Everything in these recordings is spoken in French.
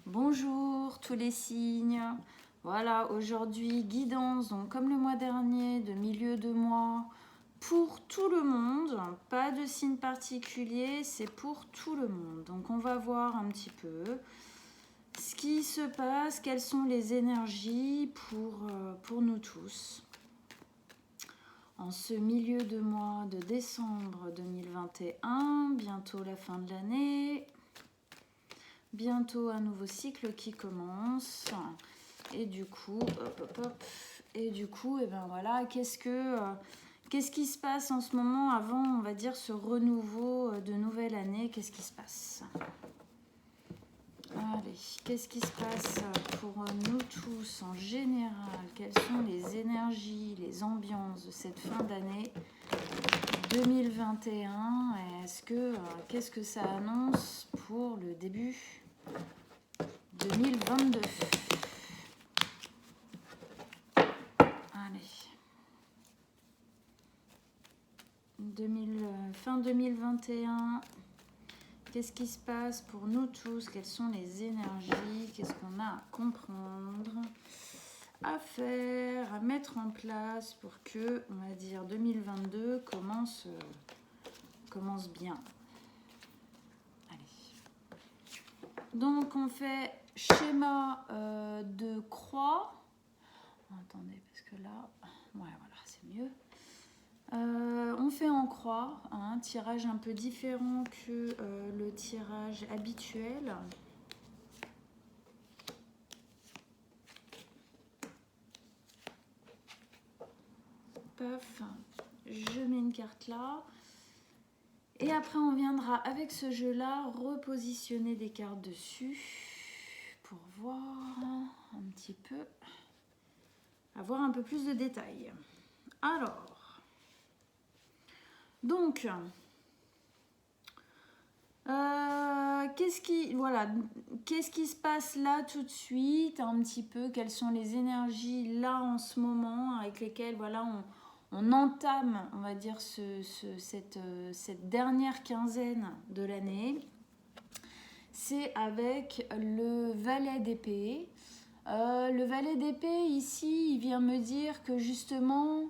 Bonjour tous les signes. Voilà, aujourd'hui guidance, donc comme le mois dernier, de milieu de mois, pour tout le monde. Pas de signe particulier, c'est pour tout le monde. Donc on va voir un petit peu ce qui se passe, quelles sont les énergies pour nous tous. En ce milieu de mois de décembre 2021, bientôt la fin de l'année. Bientôt un nouveau cycle qui commence. Et du coup, et ben voilà, qu'est-ce qui se passe en ce moment avant, on va dire, ce renouveau de nouvelle année? Qu'est-ce qui se passe? Allez, qu'est-ce qui se passe pour nous tous en général? Quelles sont les énergies, les ambiances de cette fin d'année 2021? Qu'est-ce que ça annonce pour le début 2022? Allez. Fin 2021. Qu'est-ce qui se passe pour nous tous? Quelles sont les énergies? Qu'est-ce qu'on a à comprendre, à faire, à mettre en place pour que, on va dire, 2022 commence bien. Allez. Donc on fait schéma de croix. Attendez, parce que là, ouais, voilà, c'est mieux. On fait en croix, un tirage un peu différent que le tirage habituel. Paf, je mets une carte là. Et après, on viendra avec ce jeu-là repositionner des cartes dessus pour voir un petit peu, avoir un peu plus de détails. Alors, donc, qu'est-ce qui se passe là tout de suite, un petit peu, quelles sont les énergies là en ce moment avec lesquelles voilà, on entame, on va dire, cette dernière quinzaine de l'année. C'est avec le valet d'épée. Le valet d'épée, ici, il vient me dire que justement,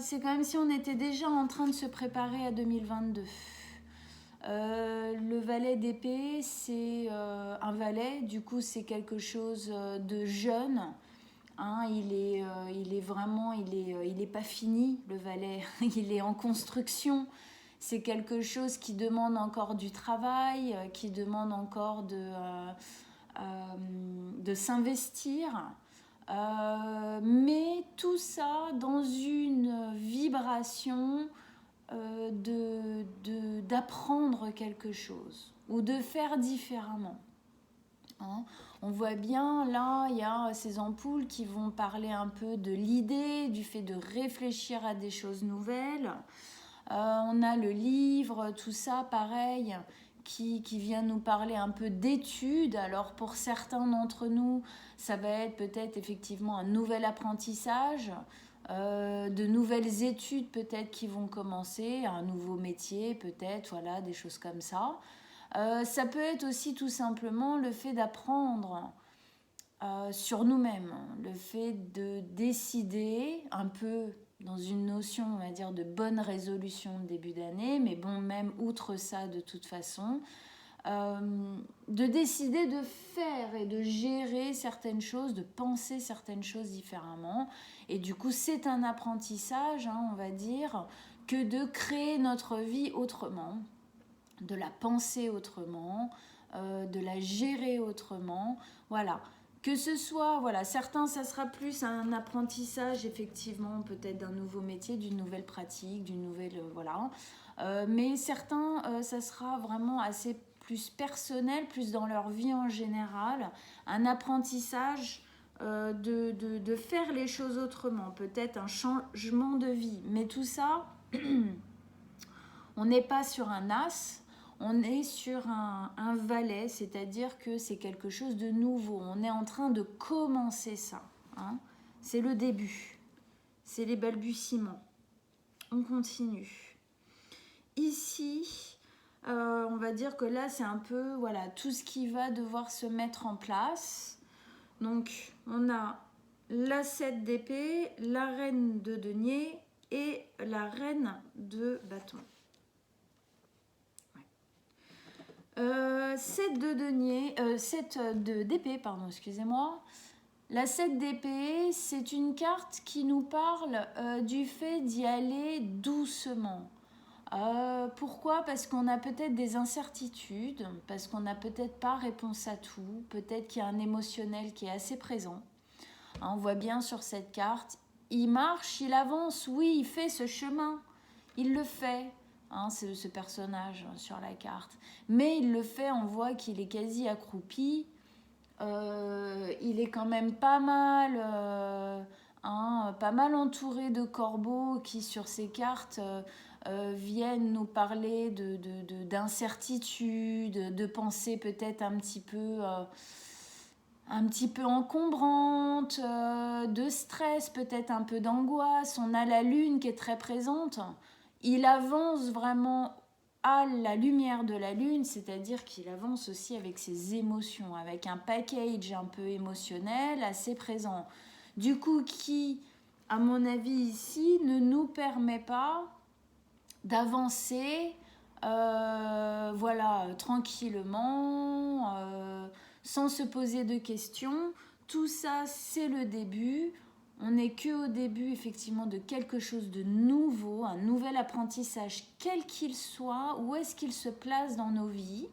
c'est comme si on était déjà en train de se préparer à 2022. Le valet d'épée, c'est un valet, du coup c'est quelque chose de jeune. Hein, il est pas fini, le valet, il est en construction. C'est quelque chose qui demande encore du travail, qui demande encore de s'investir. Mais tout ça dans une vibration d'apprendre quelque chose ou de faire différemment. Hein, on voit bien, là, il y a ces ampoules qui vont parler un peu de l'idée, du fait de réfléchir à des choses nouvelles. On a le livre, tout ça, pareil, qui vient nous parler un peu d'études. Alors, pour certains d'entre nous, ça va être peut-être effectivement un nouvel apprentissage, de nouvelles études peut-être qui vont commencer, un nouveau métier peut-être, voilà, des choses comme ça. Ça peut être aussi tout simplement le fait d'apprendre sur nous-mêmes, le fait de décider un peu dans une notion, on va dire, de bonne résolution de début d'année, mais bon, même outre ça de toute façon, de décider de faire et de gérer certaines choses, de penser certaines choses différemment. Et du coup, c'est un apprentissage, hein, on va dire, que de créer notre vie autrement, de la penser autrement, de la gérer autrement. Voilà. Que ce soit, voilà, certains, ça sera plus un apprentissage, effectivement, peut-être d'un nouveau métier, d'une nouvelle pratique, d'une nouvelle, voilà. Mais certains, ça sera vraiment assez plus personnel, plus dans leur vie en général, un apprentissage de faire les choses autrement, peut-être un changement de vie. Mais tout ça, on n'est pas sur un as, on est sur un valet, c'est-à-dire que c'est quelque chose de nouveau. On est en train de commencer ça. Hein. C'est le début. C'est les balbutiements. On continue. Ici, On va dire que là, c'est un peu voilà, tout ce qui va devoir se mettre en place. Donc, on a la 7 d'épée, la reine de denier et la reine de bâton. 7 de denier, 7 d'épée, pardon, excusez-moi. La 7 d'épée, c'est une carte qui nous parle du fait d'y aller doucement. Pourquoi? Parce qu'on a peut-être des incertitudes, parce qu'on n'a peut-être pas réponse à tout, peut-être qu'il y a un émotionnel qui est assez présent. Hein, on voit bien sur cette carte, il marche, il avance, oui, il fait ce chemin, il le fait. Hein, c'est ce personnage sur la carte. Mais il le fait, on voit qu'il est quasi accroupi. Il est quand même pas mal entouré de corbeaux qui, sur ces cartes, viennent nous parler d'incertitude, de pensées peut-être un petit peu encombrante, de stress, peut-être un peu d'angoisse. On a la lune qui est très présente. Il avance vraiment à la lumière de la lune, c'est-à-dire qu'il avance aussi avec ses émotions, avec un package un peu émotionnel assez présent. Du coup, qui, à mon avis ici, ne nous permet pas d'avancer tranquillement, sans se poser de questions. Tout ça, c'est le début. On n'est qu'au début, effectivement, de quelque chose de nouveau, un nouvel apprentissage, quel qu'il soit, où est-ce qu'il se place dans nos vies.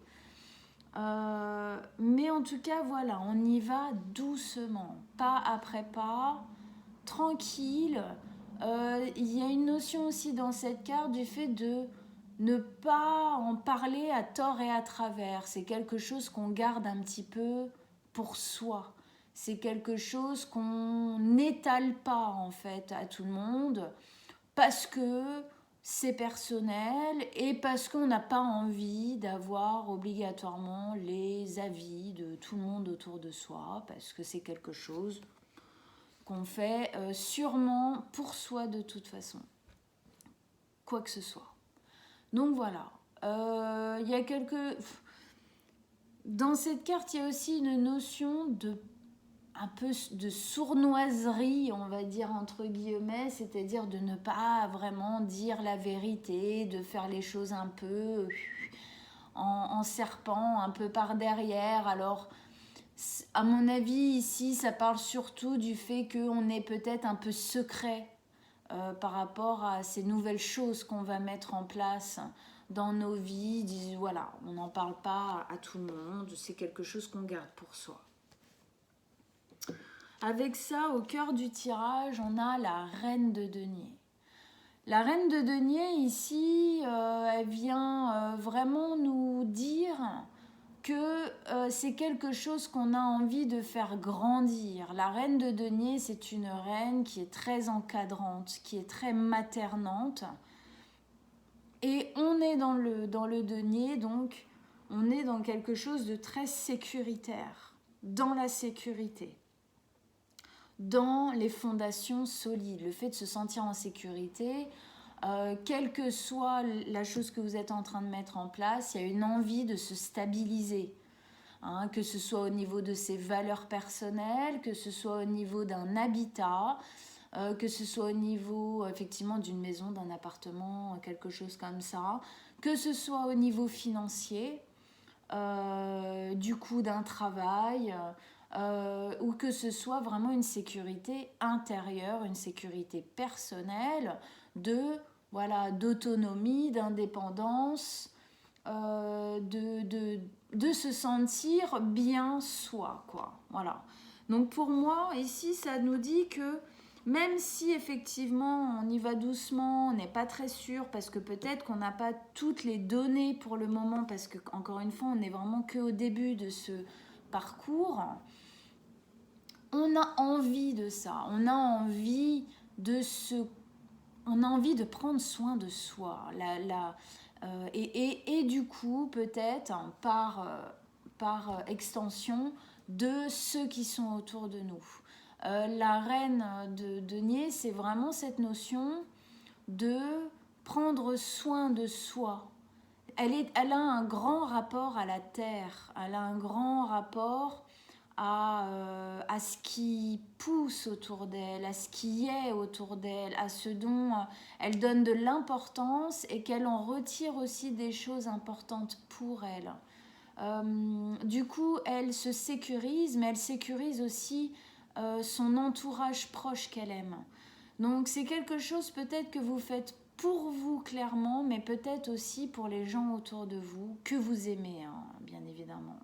Mais en tout cas, voilà, on y va doucement, pas après pas, tranquille. Il y a une notion aussi dans cette carte du fait de ne pas en parler à tort et à travers. C'est quelque chose qu'on garde un petit peu pour soi. C'est quelque chose qu'on n'étale pas en fait à tout le monde parce que c'est personnel et parce qu'on n'a pas envie d'avoir obligatoirement les avis de tout le monde autour de soi, parce que c'est quelque chose qu'on fait sûrement pour soi de toute façon, quoi que ce soit. Donc voilà, il y a dans cette carte, il y a aussi une notion de un peu de sournoiserie, on va dire entre guillemets, c'est-à-dire de ne pas vraiment dire la vérité, de faire les choses un peu en serpent, un peu par derrière. Alors, à mon avis, ici, ça parle surtout du fait qu'on est peut-être un peu secret par rapport à ces nouvelles choses qu'on va mettre en place dans nos vies. Voilà, on n'en parle pas à tout le monde, c'est quelque chose qu'on garde pour soi. Avec ça, au cœur du tirage, on a la reine de denier. La reine de denier, ici, elle vient vraiment nous dire que c'est quelque chose qu'on a envie de faire grandir. La reine de denier, c'est une reine qui est très encadrante, qui est très maternante. Et on est dans le denier, donc on est dans quelque chose de très sécuritaire, dans la sécurité, dans les fondations solides, le fait de se sentir en sécurité, quelle que soit la chose que vous êtes en train de mettre en place, il y a une envie de se stabiliser, hein, que ce soit au niveau de ses valeurs personnelles, que ce soit au niveau d'un habitat, que ce soit au niveau effectivement d'une maison, d'un appartement, quelque chose comme ça, que ce soit au niveau financier, du coup d'un travail, ou que ce soit vraiment une sécurité intérieure, une sécurité personnelle, d'autonomie, d'indépendance, de se sentir bien soi, quoi. Voilà. Donc pour moi, ici, ça nous dit que même si effectivement on y va doucement, on n'est pas très sûr, parce que peut-être qu'on n'a pas toutes les données pour le moment, parce que encore une fois, on n'est vraiment qu'au début de ce parcours, on a envie de ça, on a envie de prendre soin de soi, et du coup peut-être par extension de ceux qui sont autour de nous. La reine de denier, c'est vraiment cette notion de prendre soin de soi. elle a un grand rapport à la terre, elle a un grand rapport à ce qui pousse autour d'elle, à ce qui est autour d'elle, à ce dont elle donne de l'importance et qu'elle en retire aussi des choses importantes pour elle. Du coup, elle se sécurise, mais elle sécurise aussi son entourage proche qu'elle aime. Donc c'est quelque chose peut-être que vous faites pour vous clairement, mais peut-être aussi pour les gens autour de vous, que vous aimez, hein, bien évidemment.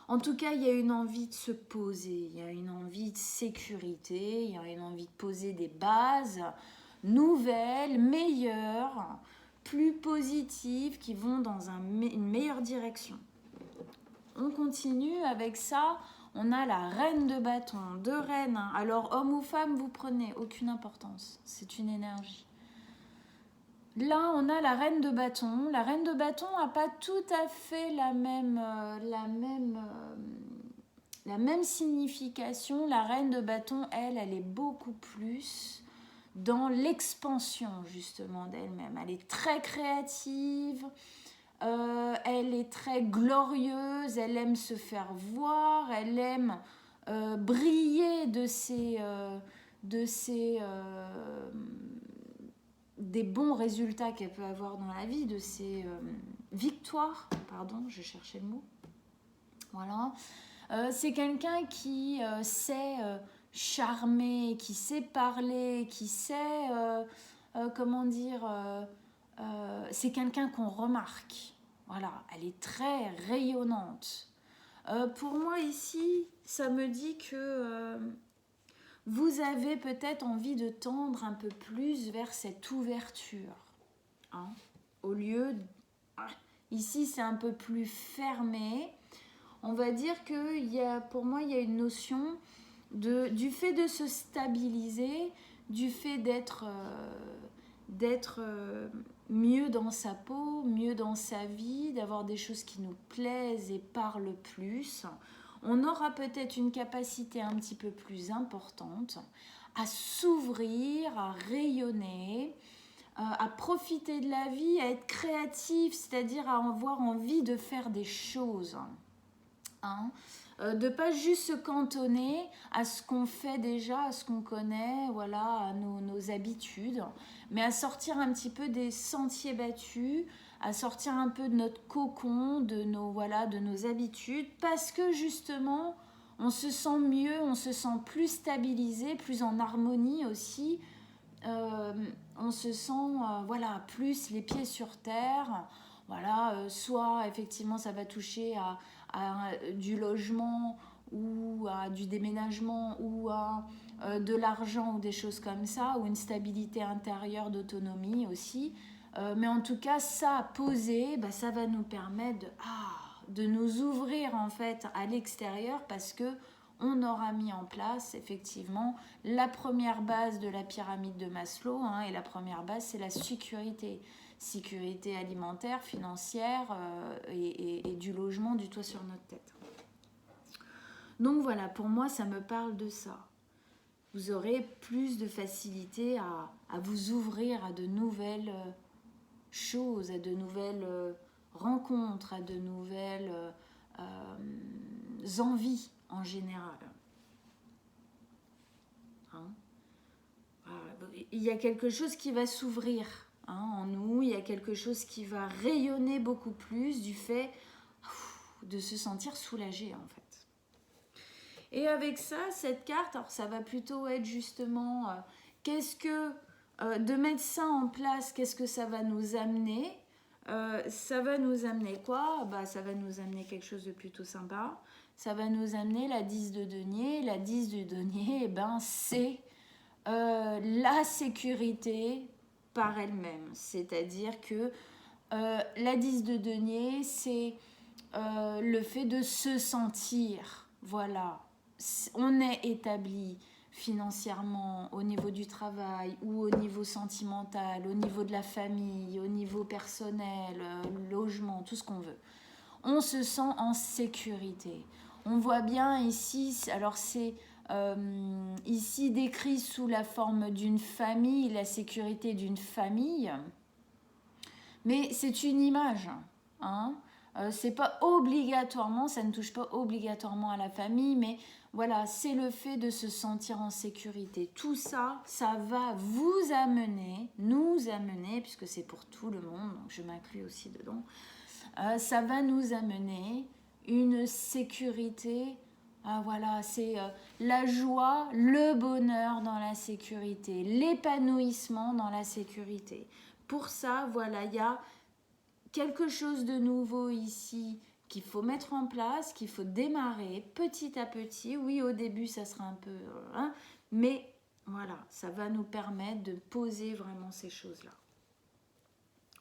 En tout cas, il y a une envie de se poser, il y a une envie de sécurité, il y a une envie de poser des bases nouvelles, meilleures, plus positives, qui vont dans une meilleure direction. On continue avec ça. On a la reine de bâton, deux reines. Alors, homme ou femme, vous prenez, aucune importance. C'est une énergie. Là, on a la reine de bâton. La reine de bâton n'a pas tout à fait la même signification. La reine de bâton, elle est beaucoup plus dans l'expansion, justement, d'elle-même. Elle est très créative. Elle est très glorieuse, elle aime se faire voir, elle aime briller des bons résultats qu'elle peut avoir dans la vie, de ses victoires, pardon, je cherchais le mot. Voilà. C'est quelqu'un qui sait charmer, qui sait parler, qui sait, comment dire, c'est quelqu'un qu'on remarque. Voilà, elle est très rayonnante. Pour moi ici, ça me dit que vous avez peut-être envie de tendre un peu plus vers cette ouverture. Hein, au lieu... Ici, c'est un peu plus fermé. On va dire que pour moi, il y a une notion du fait de se stabiliser, du fait d'être mieux dans sa peau, mieux dans sa vie, d'avoir des choses qui nous plaisent et parlent plus. On aura peut-être une capacité un petit peu plus importante à s'ouvrir, à rayonner, à profiter de la vie, à être créatif, c'est-à-dire à avoir envie de faire des choses. Hein, de pas juste se cantonner à ce qu'on fait déjà, à ce qu'on connaît, voilà, à nos habitudes, mais à sortir un petit peu des sentiers battus, à sortir un peu de notre cocon, de nos habitudes, parce que justement, on se sent mieux, on se sent plus stabilisé, plus en harmonie aussi, on se sent plus les pieds sur terre, soit effectivement ça va toucher à du logement ou à du déménagement ou à de l'argent ou des choses comme ça, ou une stabilité intérieure d'autonomie aussi. Mais en tout cas, ça posé, ça va nous permettre de nous ouvrir en fait à l'extérieur, parce que on aura mis en place effectivement la première base de la pyramide de Maslow, hein, et la première base, c'est la sécurité. Sécurité alimentaire, financière et du logement, du toit sur notre tête. Donc voilà, pour moi, ça me parle de ça. Vous aurez plus de facilité à vous ouvrir à de nouvelles choses, à de nouvelles rencontres, à de nouvelles envies en général. Hein, il y a quelque chose qui va s'ouvrir en nous, il y a quelque chose qui va rayonner beaucoup plus du fait de se sentir soulagé en fait. Et avec ça, cette carte, alors ça va plutôt être justement de mettre ça en place, qu'est-ce que ça va nous amener? Ça va nous amener quoi? Ça va nous amener quelque chose de plutôt sympa. Ça va nous amener la 10 de denier. La 10 de denier, c'est la sécurité par elle-même. C'est-à-dire que la 10 de denier, c'est le fait de se sentir, voilà, on est établi financièrement, au niveau du travail ou au niveau sentimental, au niveau de la famille, au niveau personnel, logement, tout ce qu'on veut. On se sent en sécurité. On voit bien ici, alors c'est ici décrit sous la forme d'une famille, la sécurité d'une famille. Mais c'est une image, hein. C'est pas obligatoirement, ça ne touche pas obligatoirement à la famille, mais voilà, c'est le fait de se sentir en sécurité. Tout ça, ça va vous amener, nous amener, puisque c'est pour tout le monde, donc je m'inclus aussi dedans, ça va nous amener une sécurité. Ah, voilà, c'est la joie, le bonheur dans la sécurité, l'épanouissement dans la sécurité. Pour ça, voilà, il y a quelque chose de nouveau ici qu'il faut mettre en place, qu'il faut démarrer petit à petit. Oui, au début, ça sera un peu... mais voilà, ça va nous permettre de poser vraiment ces choses-là.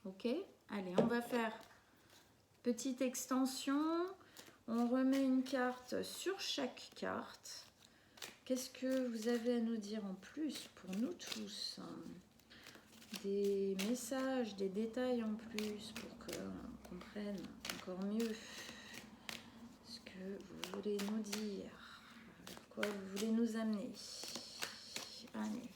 Ok? Allez, on va faire petite extension. On remet une carte sur chaque carte. Qu'est-ce que vous avez à nous dire en plus pour nous tous? Des messages, des détails en plus pour qu'on comprenne encore mieux ce que vous voulez nous dire, vers quoi vous voulez nous amener. Allez.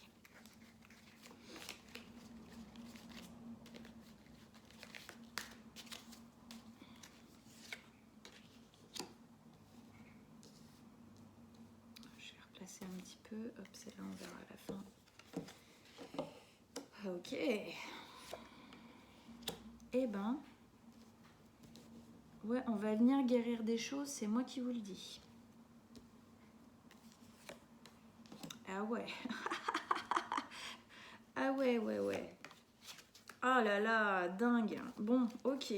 Je vais replacer un petit peu. Hop, celle-là, on verra à la fin. Ok. Eh ben, ouais, on va venir guérir des choses, c'est moi qui vous le dis. Ah ouais. Ah ouais, ouais, ouais. Ah là là, dingue. Bon, ok.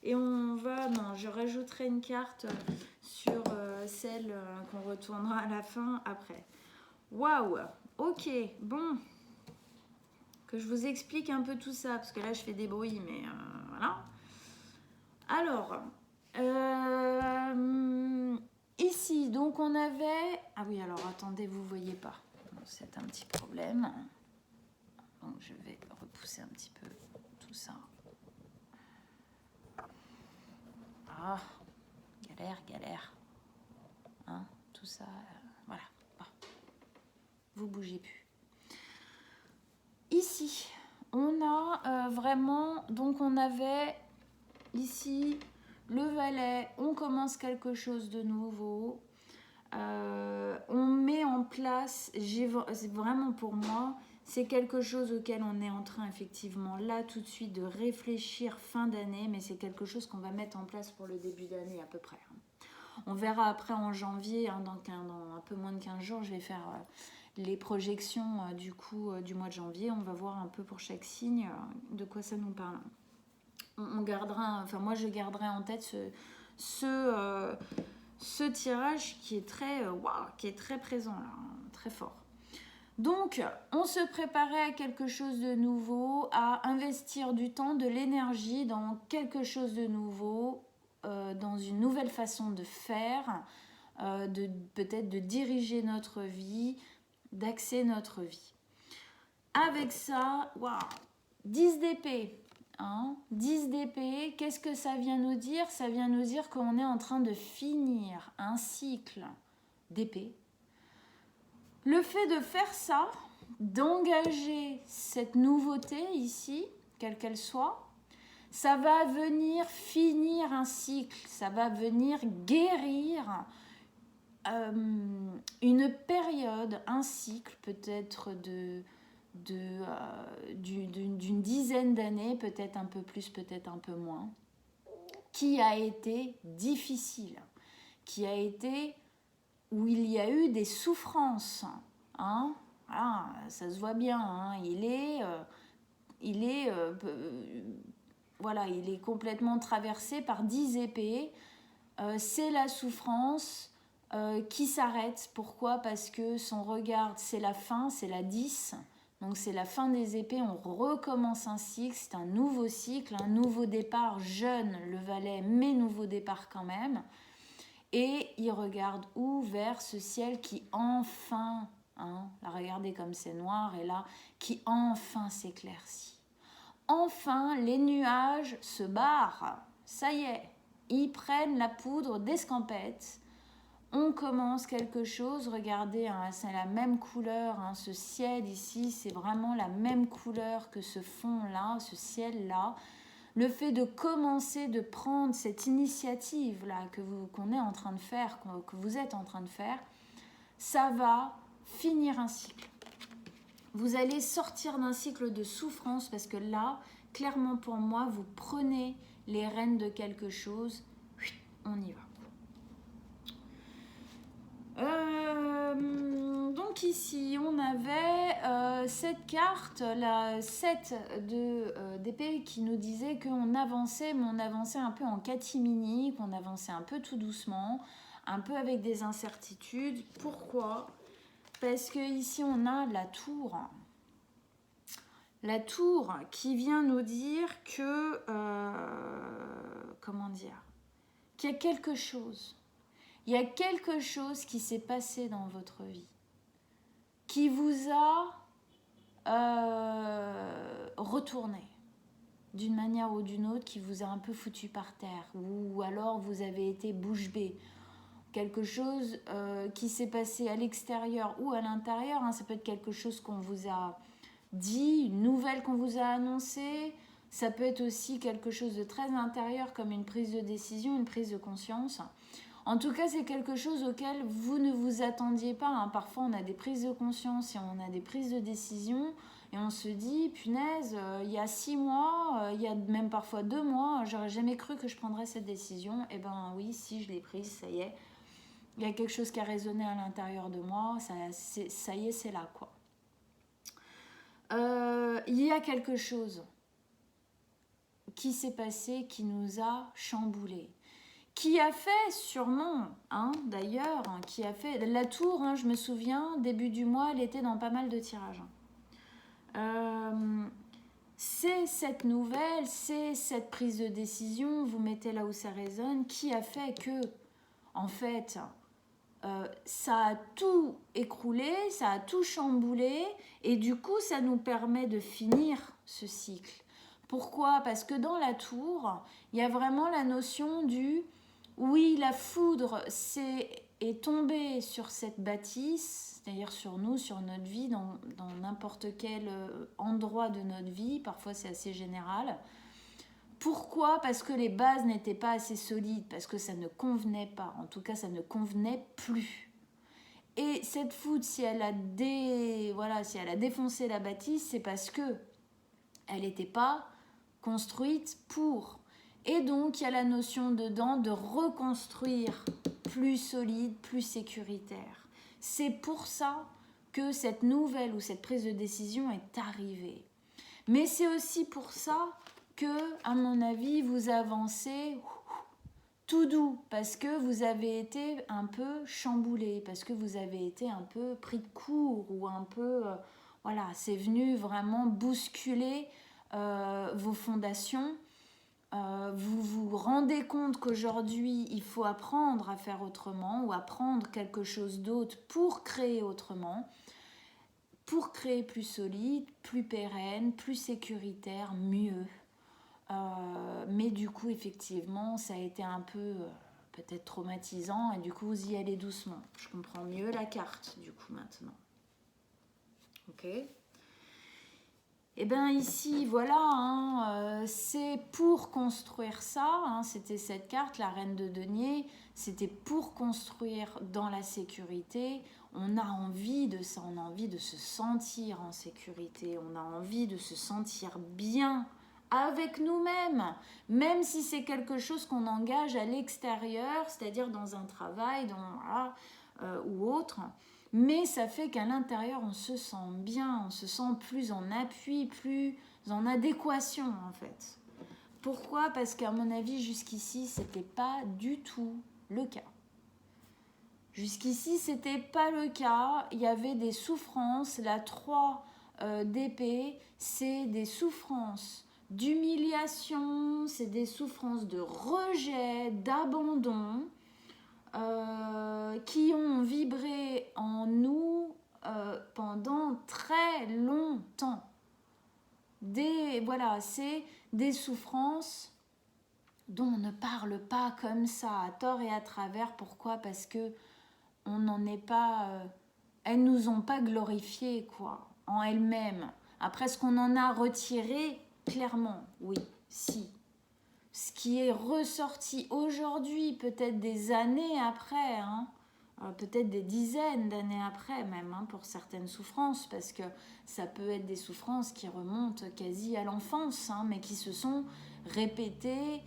Et on va... Non, je rajouterai une carte sur celle qu'on retournera à la fin après. Waouh. Ok, bon. Que je vous explique un peu tout ça, parce que là, je fais des bruits, mais voilà. Alors, ici, donc on avait... Ah oui, alors attendez, vous ne voyez pas. C'est un petit problème. Donc je vais repousser un petit peu tout ça. Ah, galère. Hein, tout ça, voilà. Ah. Vous bougez plus. Ici, on a vraiment... Donc on avait ici le valet. On commence quelque chose de nouveau. On met en place... Vraiment pour moi... C'est quelque chose auquel on est en train, effectivement, là, tout de suite, de réfléchir fin d'année, mais c'est quelque chose qu'on va mettre en place pour le début d'année, à peu près. On verra après en janvier, dans un peu moins de 15 jours, je vais faire les projections, du mois de janvier. On va voir un peu pour chaque signe de quoi ça nous parle. On gardera, enfin, moi, je garderai en tête ce tirage qui est très présent, là, très fort. Donc, on se préparait à quelque chose de nouveau, à investir du temps, de l'énergie dans quelque chose de nouveau, dans une nouvelle façon de faire, peut-être de diriger notre vie, d'axer notre vie. Avec ça, 10 d'épée. 10 d'épée, qu'est-ce que ça vient nous dire? Ça vient nous dire qu'on est en train de finir un cycle d'épée. Le fait de faire ça, d'engager cette nouveauté ici, quelle qu'elle soit, ça va venir finir un cycle, ça va venir guérir une période, un cycle peut-être d'une dizaine d'années, peut-être un peu plus, peut-être un peu moins, qui a été difficile, qui a été... où il y a eu des souffrances, voilà, ça se voit bien, il est complètement traversé par 10 épées, c'est la souffrance qui s'arrête. Pourquoi? Parce que son regard, c'est la fin, c'est la 10, donc c'est la fin des épées, on recommence un cycle, c'est un nouveau cycle, un nouveau départ, jeune le valet, mais nouveau départ quand même. Et il regarde où? Vers ce ciel qui enfin, là regardez comme c'est noir, et là, qui enfin s'éclaircit. Enfin, les nuages se barrent, ça y est, ils prennent la poudre d'escampette. On commence quelque chose, regardez, c'est la même couleur, ce ciel ici, c'est vraiment la même couleur que ce fond-là, ce ciel-là. le fait de commencer, de prendre cette initiative-là qu'on est en train de faire, que vous êtes en train de faire, ça va finir un cycle. Vous allez sortir d'un cycle de souffrance parce que là, clairement pour moi, vous prenez les rênes de quelque chose. On y va. Donc ici, on avait cette carte, la 7 d'épée qui nous disait qu'on avançait, mais on avançait un peu en catimini, qu'on avançait un peu tout doucement, un peu avec des incertitudes. Pourquoi ? Parce que ici, on a la tour. La tour qui vient nous dire que... comment dire ? Qu'il y a quelque chose. Il y a quelque chose qui s'est passé dans votre vie, qui vous a retourné d'une manière ou d'une autre, qui vous a un peu foutu par terre, ou alors vous avez été bouche bée. Quelque chose qui s'est passé à l'extérieur ou à l'intérieur, hein, ça peut être quelque chose qu'on vous a dit, une nouvelle qu'on vous a annoncée, ça peut être aussi quelque chose de très intérieur comme une prise de décision, une prise de conscience. En tout cas, c'est quelque chose auquel vous ne vous attendiez pas. Hein. Parfois, on a des prises de conscience et on a des prises de décision et on se dit, punaise, il y a 6 mois, il y a même parfois 2 mois, j'aurais jamais cru que je prendrais cette décision. Eh ben oui, si je l'ai prise, ça y est. Il y a quelque chose qui a résonné à l'intérieur de moi, ça y est, c'est là, quoi. Il y a quelque chose qui s'est passé, qui nous a chamboulés. Qui a fait sûrement, hein, d'ailleurs, hein, qui a fait... La tour, hein, je me souviens, début du mois, elle était dans pas mal de tirages. C'est cette nouvelle, c'est cette prise de décision, vous mettez là où ça résonne, qui a fait que, en fait, ça a tout écroulé, ça a tout chamboulé, et du coup, ça nous permet de finir ce cycle. Pourquoi ? Parce que dans la tour, il y a vraiment la notion du... Oui, la foudre est tombée sur cette bâtisse, c'est-à-dire sur nous, sur notre vie, dans n'importe quel endroit de notre vie. Parfois, c'est assez général. Pourquoi ? Parce que les bases n'étaient pas assez solides, parce que ça ne convenait pas. En tout cas, ça ne convenait plus. Et cette foudre, si elle a défoncé la bâtisse, c'est parce que elle n'était pas construite pour... Et donc, il y a la notion dedans de reconstruire plus solide, plus sécuritaire. C'est pour ça que cette nouvelle ou cette prise de décision est arrivée. Mais c'est aussi pour ça que, à mon avis, vous avancez tout doux, parce que vous avez été un peu chamboulé, parce que vous avez été un peu pris de court, ou un peu... voilà, c'est venu vraiment bousculer vos fondations. Vous vous rendez compte qu'aujourd'hui, il faut apprendre à faire autrement ou apprendre quelque chose d'autre pour créer autrement, pour créer plus solide, plus pérenne, plus sécuritaire, mieux. Mais du coup, effectivement, ça a été un peu peut-être traumatisant et du coup, vous y allez doucement. Je comprends mieux la carte, du coup, maintenant. Ok ? Et bien ici, voilà, hein, c'est pour construire ça, hein, c'était cette carte, la reine de denier, c'était pour construire dans la sécurité. On a envie de ça, on a envie de se sentir en sécurité, on a envie de se sentir bien avec nous-mêmes, même si c'est quelque chose qu'on engage à l'extérieur, c'est-à-dire dans un travail ou autre. Mais ça fait qu'à l'intérieur, on se sent bien, on se sent plus en appui, plus en adéquation en fait. Pourquoi ? Parce qu'à mon avis, jusqu'ici, c'était pas du tout le cas. Jusqu'ici, c'était pas le cas. Il y avait des souffrances. La 3 d'épée, c'est des souffrances d'humiliation, c'est des souffrances de rejet, d'abandon. Qui ont vibré en nous pendant très longtemps. C'est des souffrances dont on ne parle pas comme ça, à tort et à travers. Pourquoi ? Parce que on n'en est pas... elles nous ont pas glorifiées, quoi, en elles-mêmes. Après, ce qu'on en a retiré, clairement, oui, si. ce qui est ressorti aujourd'hui, peut-être des années après, hein, peut-être des dizaines d'années après même, hein, pour certaines souffrances, parce que ça peut être des souffrances qui remontent quasi à l'enfance, hein, mais qui se sont répétées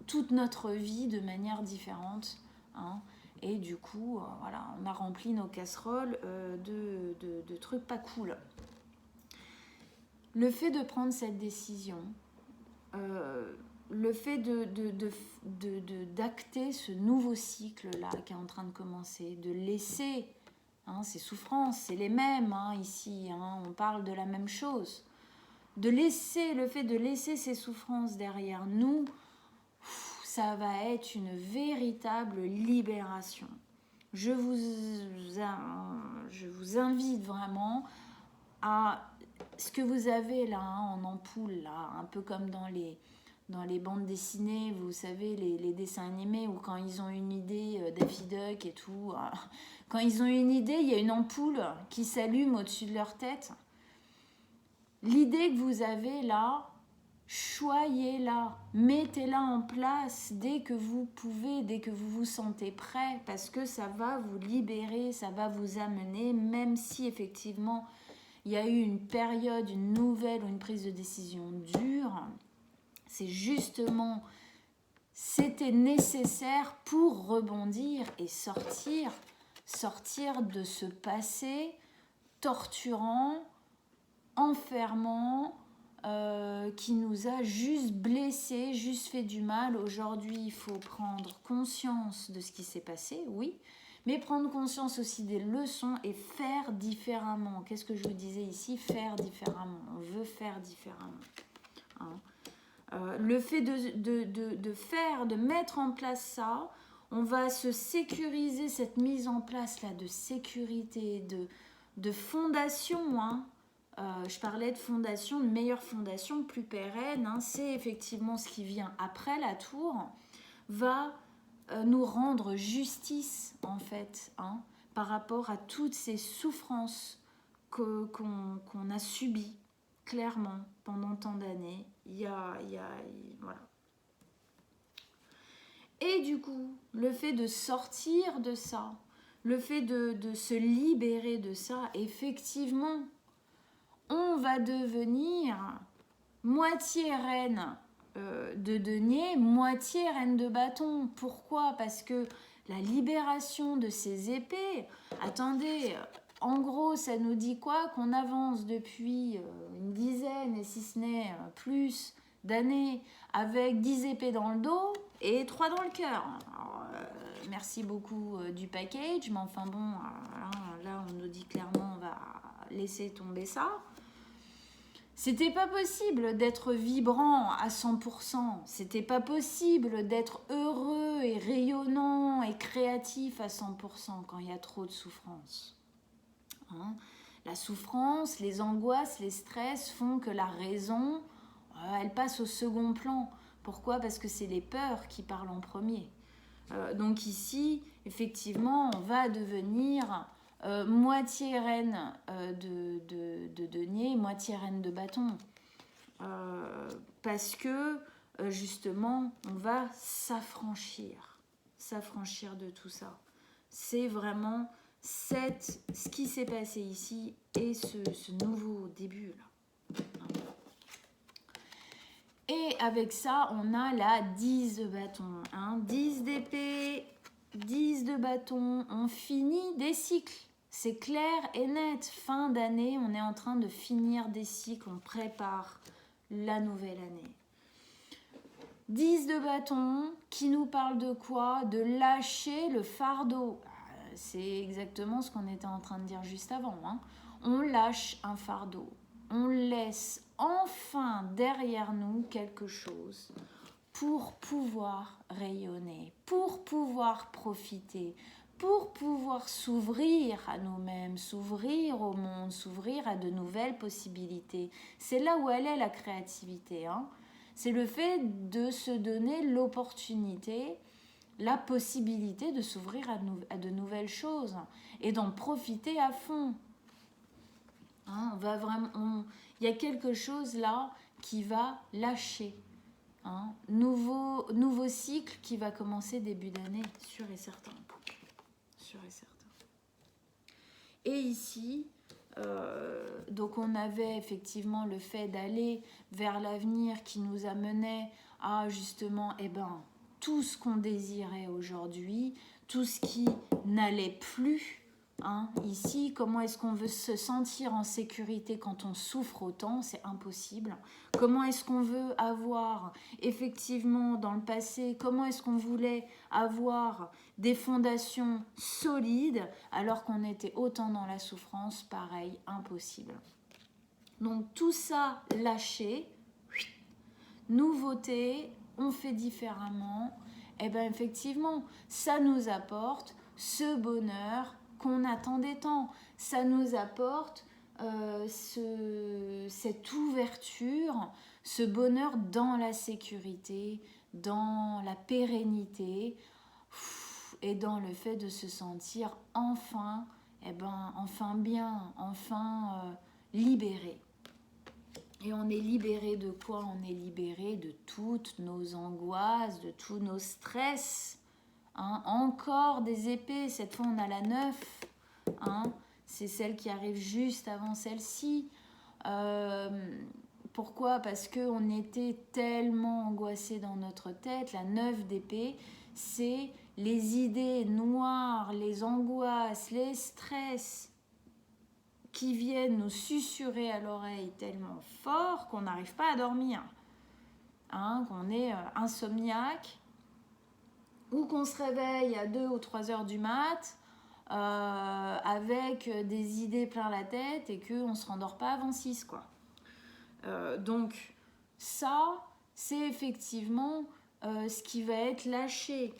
toute notre vie de manière différente, hein. Et du coup, voilà, on a rempli nos casseroles de trucs pas cool. Le fait de prendre cette décision, le fait d'acter ce nouveau cycle-là qui est en train de commencer, de laisser, hein, ces souffrances, c'est les mêmes, hein, ici, hein, on parle de la même chose, de laisser, le fait de laisser ces souffrances derrière nous, ça va être une véritable libération. Je vous invite vraiment à ce que vous avez là, hein, en ampoule, là, un peu comme dans les bandes dessinées, vous savez, les dessins animés, où quand ils ont une idée, Daffy Duck et tout, quand ils ont une idée, il y a une ampoule qui s'allume au-dessus de leur tête. L'idée que vous avez là, choyez-la, mettez-la en place dès que vous pouvez, dès que vous vous sentez prêt, parce que ça va vous libérer, ça va vous amener, même si effectivement il y a eu une période, une nouvelle ou une prise de décision dure, c'est justement, c'était nécessaire pour rebondir et sortir de ce passé torturant, enfermant, qui nous a juste blessés, juste fait du mal. Aujourd'hui, il faut prendre conscience de ce qui s'est passé, oui, mais prendre conscience aussi des leçons et faire différemment. Qu'est-ce que je vous disais ici? Faire différemment. On veut faire différemment. Hein. Le fait de faire, de mettre en place ça, on va se sécuriser, cette mise en place là de sécurité, de fondation, hein. Je parlais de fondation, de meilleure fondation, plus pérenne, hein, c'est effectivement ce qui vient après la tour, va nous rendre justice en fait, hein, par rapport à toutes ces souffrances qu'on a subies clairement pendant tant d'années. Voilà. Et du coup, le fait de sortir de ça, le fait de se libérer de ça, effectivement, on va devenir moitié reine de denier, moitié reine de bâton. Pourquoi? Parce que la libération de ces épées, attendez, en gros, ça nous dit quoi? Qu'on avance depuis une dizaine, et si ce n'est plus, d'années, avec 10 épées dans le dos et 3 dans le cœur. Merci beaucoup du package, mais enfin bon, là on nous dit clairement on va laisser tomber ça. C'était pas possible d'être vibrant à 100%, c'était pas possible d'être heureux et rayonnant et créatif à 100% quand il y a trop de souffrance. Hein? La souffrance, les angoisses, les stress font que la raison, elle passe au second plan. Pourquoi? Parce que c'est les peurs qui parlent en premier. Donc ici, effectivement, on va devenir moitié reine de denier, moitié reine de bâton. Parce que, justement, on va s'affranchir de tout ça. C'est vraiment ce qui s'est passé ici et ce nouveau début-là. Et avec ça, on a la 10 de bâton. Hein. 10 d'épée, 10 de bâton. On finit des cycles. C'est clair et net. Fin d'année, on est en train de finir des cycles. On prépare la nouvelle année. 10 de bâton qui nous parle de quoi? De lâcher le fardeau. C'est exactement ce qu'on était en train de dire juste avant. Hein. On lâche un fardeau. On laisse enfin derrière nous quelque chose pour pouvoir rayonner, pour pouvoir profiter, pour pouvoir s'ouvrir à nous-mêmes, s'ouvrir au monde, s'ouvrir à de nouvelles possibilités. C'est là où elle est la créativité. Hein. C'est le fait de se donner l'opportunité, la possibilité de s'ouvrir à de nouvelles choses et d'en profiter à fond. Hein, il y a quelque chose là qui va lâcher. Hein. Nouveau cycle qui va commencer début d'année, sûr et certain. Sûr et certain. Et ici, donc on avait effectivement le fait d'aller vers l'avenir qui nous amenait à justement, tout ce qu'on désirait aujourd'hui, tout ce qui n'allait plus. Hein, ici, comment est-ce qu'on veut se sentir en sécurité quand on souffre autant? C'est impossible. Comment est-ce qu'on veut avoir, effectivement, dans le passé, comment est-ce qu'on voulait avoir des fondations solides alors qu'on était autant dans la souffrance? Pareil, impossible. Donc tout ça lâché, nouveauté, on fait différemment, effectivement, ça nous apporte ce bonheur qu'on attendait tant. Ça nous apporte cette ouverture, ce bonheur dans la sécurité, dans la pérennité et dans le fait de se sentir enfin, enfin bien, enfin libéré. Et on est libéré de quoi? On est libéré de toutes nos angoisses, de tous nos stress. Hein, encore des épées, cette fois on a la 9, hein, c'est celle qui arrive juste avant celle-ci. Pourquoi? Parce qu'on était tellement angoissés dans notre tête. La 9 d'épée, c'est les idées noires, les angoisses, les stress qui viennent nous susurrer à l'oreille tellement fort qu'on n'arrive pas à dormir, hein, qu'on est insomniaque, ou qu'on se réveille à 2 ou 3 heures du mat avec des idées plein la tête et qu'on ne se rendort pas avant 6, quoi. Donc ça, c'est effectivement ce qui va être lâché.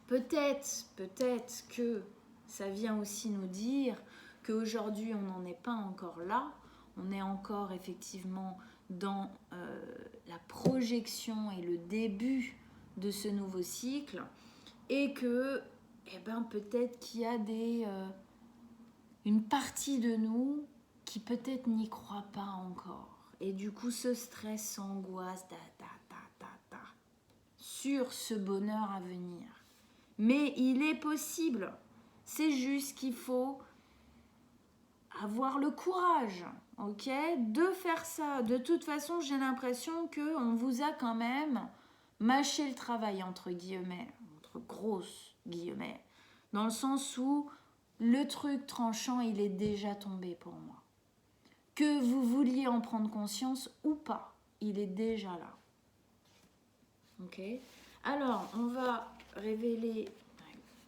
Peut-être que ça vient aussi nous dire qu'aujourd'hui on n'en est pas encore là, on est encore effectivement dans la projection et le début de ce nouveau cycle, et que peut-être qu'il y a une partie de nous qui peut-être n'y croit pas encore, et du coup ce stress, angoisse sur ce bonheur à venir. Mais il est possible, c'est juste qu'il faut avoir le courage, ok, de faire ça. De toute façon, j'ai l'impression qu'on vous a quand même mâché le travail, entre guillemets, entre grosses guillemets, dans le sens où le truc tranchant, il est déjà tombé pour moi. Que vous vouliez en prendre conscience ou pas, il est déjà là. Ok. Alors, on va révéler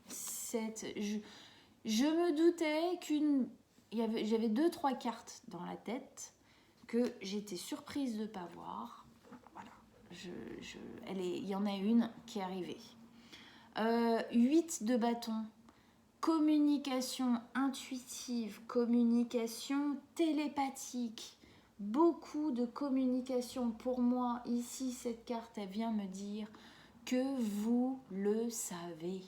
cette... Je me doutais j'avais 2-3 cartes dans la tête que j'étais surprise de ne pas voir. Voilà. Il y en a une qui est arrivée. 8 de bâton. Communication intuitive, communication télépathique. Beaucoup de communication. Pour moi, ici, cette carte, elle vient me dire que vous le savez,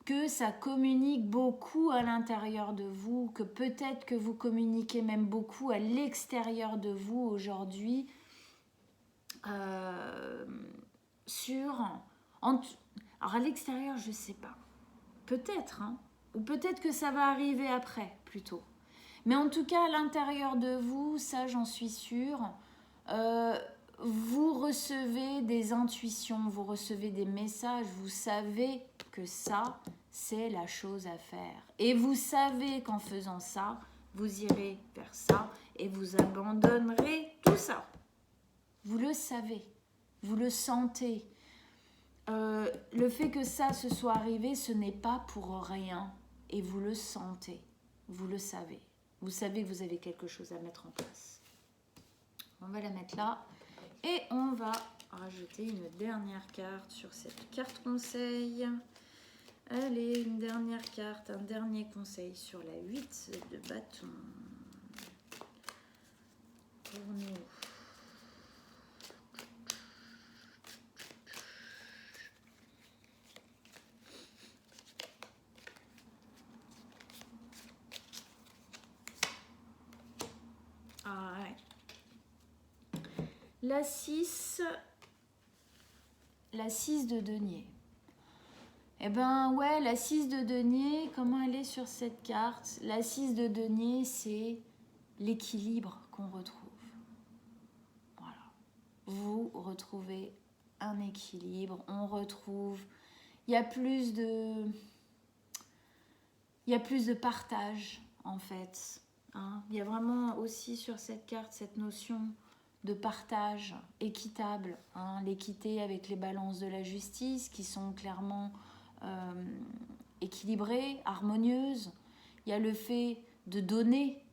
que ça communique beaucoup à l'intérieur de vous, que peut-être que vous communiquez même beaucoup à l'extérieur de vous aujourd'hui, alors à l'extérieur, je ne sais pas, peut-être, hein, ou peut-être que ça va arriver après, plutôt. Mais en tout cas, à l'intérieur de vous, ça j'en suis sûre, vous recevez des intuitions, vous recevez des messages, vous savez que ça, c'est la chose à faire. Et vous savez qu'en faisant ça, vous irez vers ça et vous abandonnerez tout ça. Vous le savez, vous le sentez. Le fait que ça se soit arrivé, ce n'est pas pour rien. Et vous le sentez, vous le savez. Vous savez que vous avez quelque chose à mettre en place. On va la mettre là. Et on va rajouter une dernière carte sur cette carte conseil. Allez, une dernière carte, un dernier conseil sur la 8 de bâton. Pour nous. Ah ouais. La 6 la 6 de denier. Eh ben ouais, la 6 de denier, comment elle est sur cette carte? La 6 de denier, c'est l'équilibre qu'on retrouve. Voilà. Vous retrouvez un équilibre, on retrouve... Il y a plus de partage, en fait. Hein. Il y a vraiment aussi sur cette carte cette notion de partage équitable. Hein. L'équité avec les balances de la justice qui sont clairement équilibrées, harmonieuses. Il y a le fait de donner.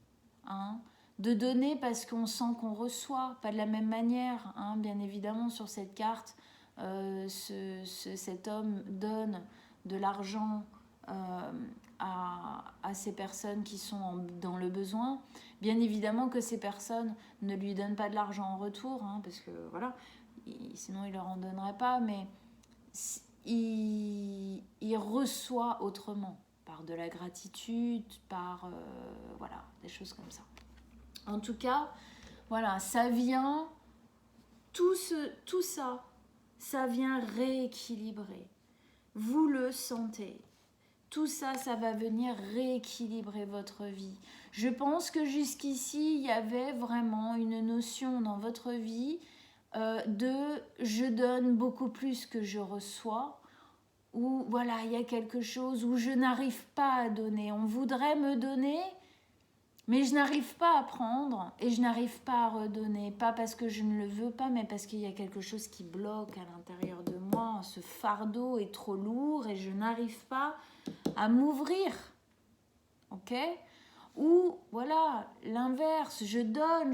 Hein. De donner parce qu'on sent qu'on reçoit, pas de la même manière. Hein. Bien évidemment, sur cette carte, cet homme donne de l'argent à ces personnes qui sont dans le besoin. Bien évidemment que ces personnes ne lui donnent pas de l'argent en retour, hein, parce que voilà, sinon il leur en donnerait pas, mais il reçoit autrement, par de la gratitude, par voilà, des choses comme ça. En tout cas, voilà, ça vient, tout ça, ça vient rééquilibrer. Vous le sentez. Tout ça, ça va venir rééquilibrer votre vie. Je pense que jusqu'ici, il y avait vraiment une notion dans votre vie de je donne beaucoup plus que je reçois, ou voilà, il y a quelque chose où je n'arrive pas à donner. On voudrait me donner, mais je n'arrive pas à prendre et je n'arrive pas à redonner. Pas parce que je ne le veux pas, mais parce qu'il y a quelque chose qui bloque à l'intérieur de moi. Ce fardeau est trop lourd et je n'arrive pas à m'ouvrir. Ok ? Ou voilà, l'inverse, je donne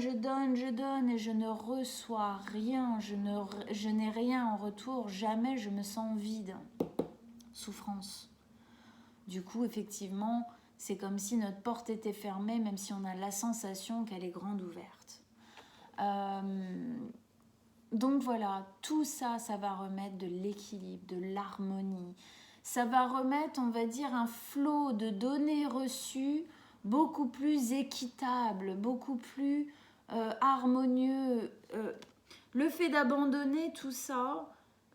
et je ne reçois rien, je n'ai rien en retour, jamais je me sens vide. Souffrance. Du coup, effectivement, c'est comme si notre porte était fermée, même si on a la sensation qu'elle est grande ouverte. Donc voilà, tout ça, ça va remettre de l'équilibre, de l'harmonie. Ça va remettre, on va dire, un flot de données reçues beaucoup plus équitable, beaucoup plus harmonieux. Le fait d'abandonner tout ça,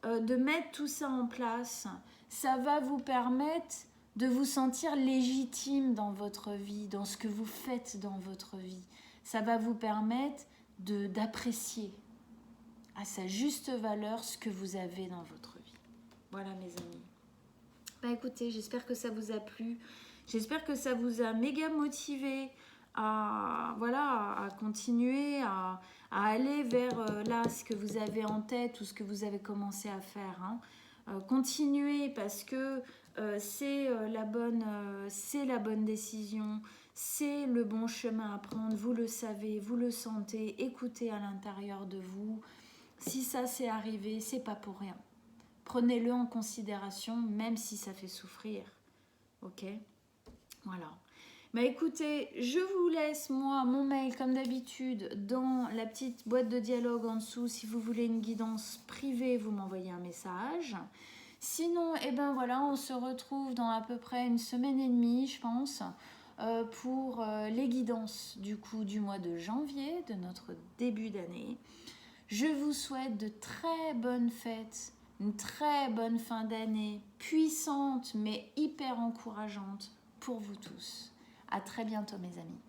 de mettre tout ça en place, ça va vous permettre de vous sentir légitime dans votre vie, dans ce que vous faites dans votre vie. Ça va vous permettre d'apprécier à sa juste valeur ce que vous avez dans votre vie. Voilà mes amis. Bah écoutez, j'espère que ça vous a plu. J'espère que ça vous a méga motivé à continuer, à aller vers là ce que vous avez en tête ou ce que vous avez commencé à faire. Hein. Continuez parce que c'est la bonne décision, c'est le bon chemin à prendre, vous le savez, vous le sentez, écoutez à l'intérieur de vous. Si ça s'est arrivé, c'est pas pour rien. Prenez-le en considération, même si ça fait souffrir. Ok ? Voilà. Bah écoutez, je vous laisse, moi, mon mail, comme d'habitude, dans la petite boîte de dialogue en dessous. Si vous voulez une guidance privée, vous m'envoyez un message. Sinon, eh ben voilà, on se retrouve dans à peu près une semaine et demie, je pense, pour les guidances du coup du mois de janvier, de notre début d'année. Je vous souhaite de très bonnes fêtes, une très bonne fin d'année, puissante mais hyper encourageante pour vous tous. À très bientôt mes amis.